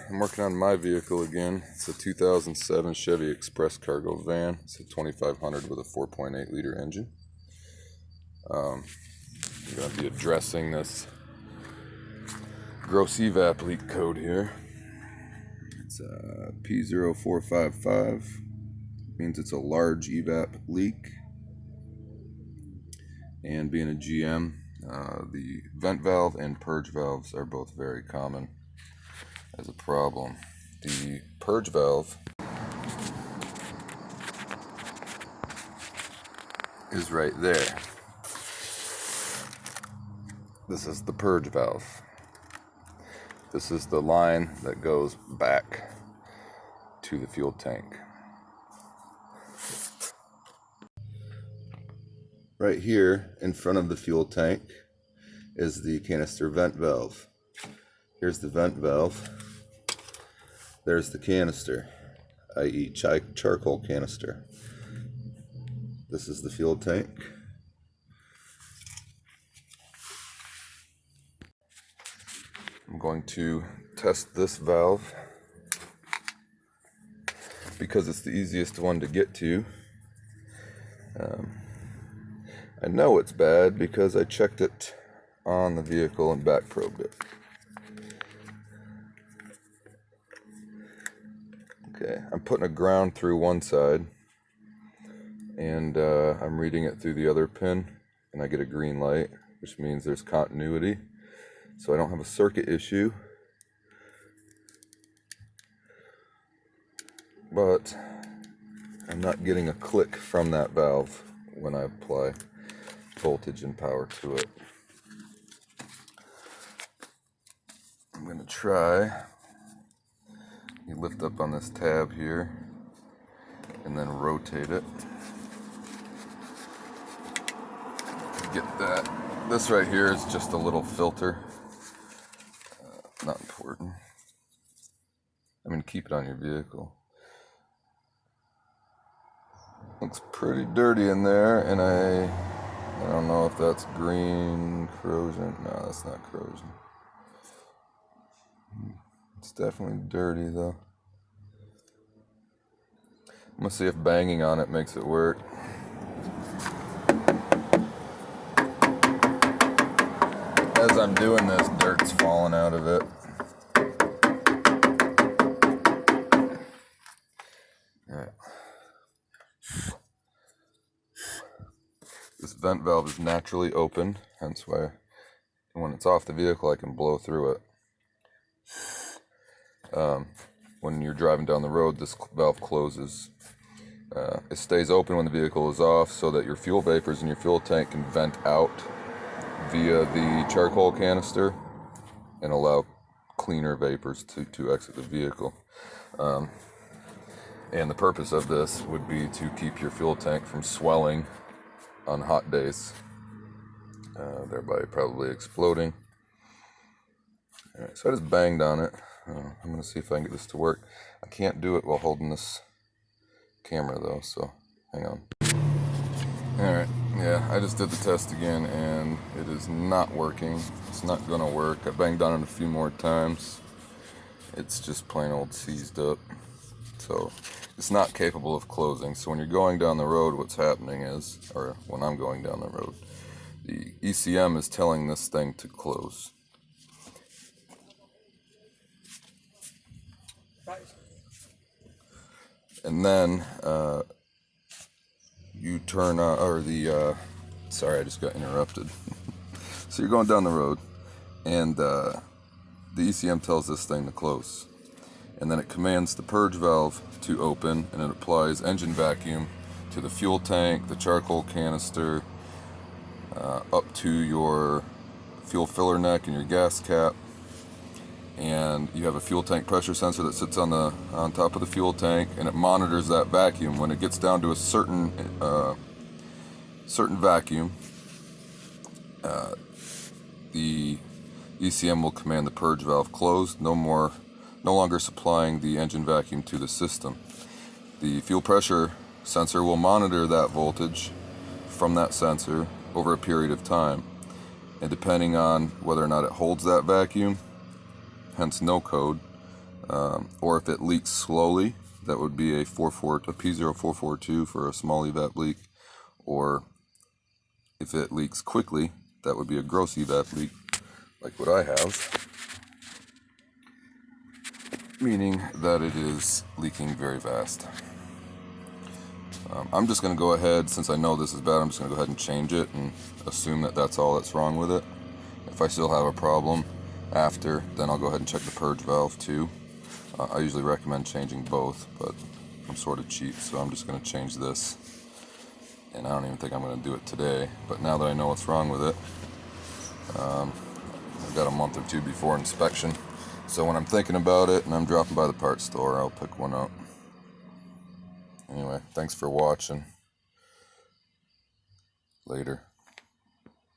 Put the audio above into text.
I'm working on my vehicle again. It's a 2007 Chevy Express Cargo van. It's a 2500 with a 4.8 liter engine. I'm going to be addressing this gross evap leak code here. It's P0455. Means it's a large evap leak. And being a GM, the vent valve and purge valves are both very common as a problem. The purge valve is right there. This is the purge valve. This is the line that goes back to the fuel tank. Right here in front of the fuel tank is the canister vent valve. Here's the vent valve. There's the canister, i.e. charcoal canister. This is the fuel tank. I'm going to test this valve because it's the easiest one to get to. I know it's bad because I checked it on the vehicle and back probed it. Okay, I'm putting a ground through one side and I'm reading it through the other pin, and I get a green light, which means there's continuity, so I don't have a circuit issue. But I'm not getting a click from that valve when I apply voltage and power to it. I'm going to try. You lift up on this tab here and then rotate it. Get that. This right here is just a little filter. Not important. I mean, keep it on your vehicle. Looks pretty dirty in there, and I don't know if that's green corrosion. No, that's not corrosion. It's definitely dirty though. I'm gonna see if banging on it makes it work. As I'm doing this, dirt's falling out of it. Alright. This vent valve is naturally open, hence why when it's off the vehicle I can blow through it. When you're driving down the road, this valve closes. It stays open when the vehicle is off so that your fuel vapors in your fuel tank can vent out via the charcoal canister and allow cleaner vapors to exit the vehicle. And the purpose of this would be to keep your fuel tank from swelling on hot days, thereby probably exploding. Alright, so I just banged on it. I'm going to see if I can get this to work. I can't do it while holding this camera though, so hang on. Alright, yeah, I just did the test again and it is not working. It's not going to work. I banged on it a few more times. It's just plain old seized up. So it's not capable of closing. So when you're going down the road, what's happening is, or when I'm going down the road, the ECM is telling this thing to close. And then you turn on, or the, sorry, I just got interrupted. So you're going down the road and the ECM tells this thing to close. And then it commands the purge valve to open, and it applies engine vacuum to the fuel tank, the charcoal canister, up to your fuel filler neck and your gas cap. And you have a fuel tank pressure sensor that sits on top of the fuel tank, and it monitors that vacuum. When it gets down to a certain vacuum, the ECM will command the purge valve closed. No longer supplying the engine vacuum to the system. The fuel pressure sensor will monitor that voltage from that sensor over a period of time, and depending on whether or not it holds that vacuum, hence no code, Or if it leaks slowly, that would be a P0455 for a small evap leak. Or if it leaks quickly, that would be a gross evap leak, like what I have, meaning that it is leaking very fast. I'm just going to go ahead, since I know this is bad, I'm just going to go ahead and change it and assume that that's all that's wrong with it. If I still have a problem after, then I'll go ahead and check the purge valve too. I usually recommend changing both, but I'm sort of cheap, so I'm just going to change this. And I don't even think I'm going to do it today, but now that I know what's wrong with it, I've got a month or two before inspection. So when I'm thinking about it and I'm dropping by the parts store, I'll pick one up. Anyway, thanks for watching. Later.